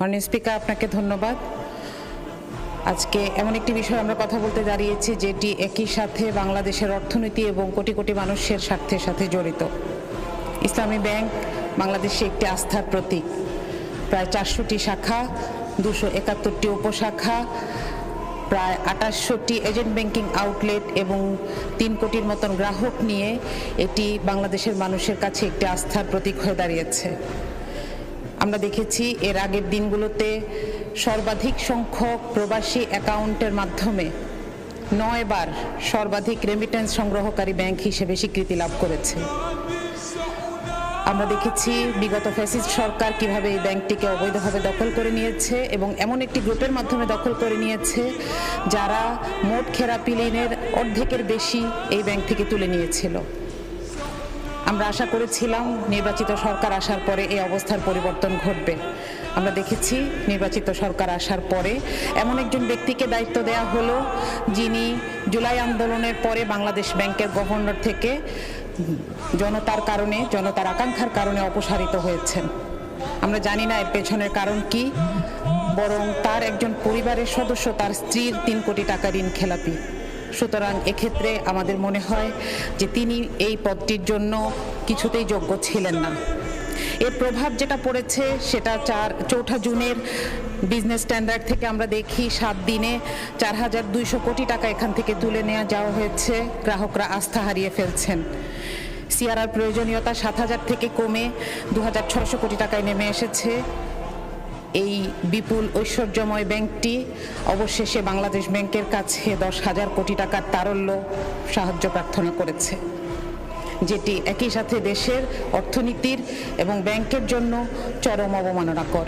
মাননীয় স্পিকার, আপনাকে ধন্যবাদ। আজকে এমন একটি বিষয় আমরা কথা বলতে দাঁড়িয়েছি যেটি একই সাথে বাংলাদেশের অর্থনীতি এবং কোটি কোটি মানুষের স্বার্থের সাথে জড়িত। ইসলামী ব্যাংক বাংলাদেশে একটি আস্থার প্রতীক। প্রায় 400টি শাখা, 271টি উপশাখা, প্রায় 2800টি এজেন্ট ব্যাংকিং আউটলেট এবং 3 কোটির মতন গ্রাহক নিয়ে এটি বাংলাদেশের মানুষের কাছে একটি আস্থার প্রতীক হয়ে দাঁড়িয়েছে। আমরা দেখেছি এর আগের দিনগুলোতে সর্বাধিক সংখ্যক প্রবাসী অ্যাকাউন্টের মাধ্যমে 9 বার সর্বাধিক রেমিটেন্স সংগ্রহকারী ব্যাংক হিসেবে স্বীকৃতি লাভ করেছে। আমরা দেখেছি বিগত ফ্যাসিস্ট সরকার কিভাবে এই ব্যাংকটিকে অবৈধভাবে দখল করে নিয়েছে এবং এমন একটি গ্রুপের মাধ্যমে দখল করে নিয়েছে যারা মোট খেলাপি ঋণের অর্ধেকের বেশি এই ব্যাংক থেকে তুলে নিয়েছিল। আমরা আশা করেছিলাম নির্বাচিত সরকার আসার পরে এই অবস্থার পরিবর্তন ঘটবে। আমরা দেখেছি নির্বাচিত সরকার আসার পরে এমন একজন ব্যক্তিকে দায়িত্ব দেওয়া হলো যিনি জুলাই আন্দোলনের পরে বাংলাদেশ ব্যাংকের গভর্নর থেকে জনতার আকাঙ্ক্ষার কারণে অপসারিত হয়েছেন। আমরা জানি না এর পেছনের কারণ কি, বরং তার একজন পরিবারের সদস্য, তার স্ত্রীর 3 কোটি টাকা ঋণ খেলাপি। সুতরাং এক্ষেত্রে আমাদের মনে হয় যে তিনি এই পদটির জন্য কিছুতেই যোগ্য ছিলেন না। এর প্রভাব যেটা পড়েছে সেটা 4 জুনের বিজনেস স্ট্যান্ডার্ড থেকে আমরা দেখি 7 দিনে 4200 কোটি টাকা এখান থেকে তুলে নেওয়া যাওয়া হয়েছে। গ্রাহকরা আস্থা হারিয়ে ফেলছেন। সিআরআর প্রয়োজনীয়তা 7000 থেকে কমে 2600 কোটি টাকায় নেমে এসেছে। এই বিপুল ঐশ্বর্যময় ব্যাংকটি অবশেষে বাংলাদেশ ব্যাংকের কাছে 10,000 কোটি টাকার তারল্য সাহায্য প্রার্থনা করেছে, যেটি একই সাথে দেশের অর্থনীতির এবং ব্যাংকের জন্য চরম অবমাননাকর।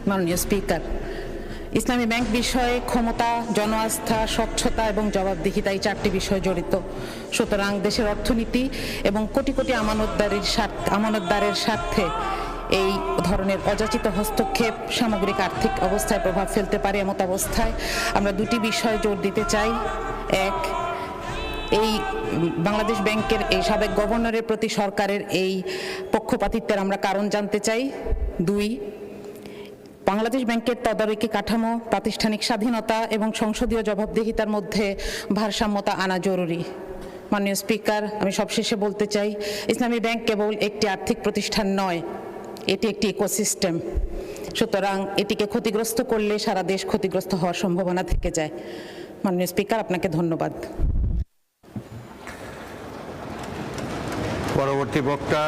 মাননীয় স্পিকার, ইসলামী ব্যাংক বিষয়ে ক্ষমতা, জনআস্থা, স্বচ্ছতা এবং জবাবদিহিতা এই 4টি বিষয় জড়িত। সুতরাং দেশের অর্থনীতি এবং কোটি কোটি আমানতদারের স্বার্থে এই ধরনের অযাচিত হস্তক্ষেপ সামগ্রিক আর্থিক অবস্থায় প্রভাব ফেলতে পারে। এমত অবস্থায় আমরা 2টি বিষয়ে জোর দিতে চাই। এক, এই বাংলাদেশ ব্যাংকের এই সাবেক গভর্নরের প্রতি সরকারের এই পক্ষপাতিত্বের আমরা কারণ জানতে চাই। 2, বাংলাদেশ ব্যাংকের তদারকি কাঠামো, প্রাতিষ্ঠানিক স্বাধীনতা এবং সংসদীয় জবাবদিহিতার মধ্যে ভারসাম্যতা আনা জরুরি। মাননীয় স্পিকার, আমি সবশেষে বলতে চাই, ইসলামী ব্যাংক কেবল একটি আর্থিক প্রতিষ্ঠান নয়, এটি একটি ইকোসিস্টেম। সুতরাং এটিকে ক্ষতিগ্রস্ত করলে সারা দেশ ক্ষতিগ্রস্ত হওয়ার সম্ভাবনা থেকে যায়। মাননীয় স্পিকার, আপনাকে ধন্যবাদ। পরবর্তী বক্তা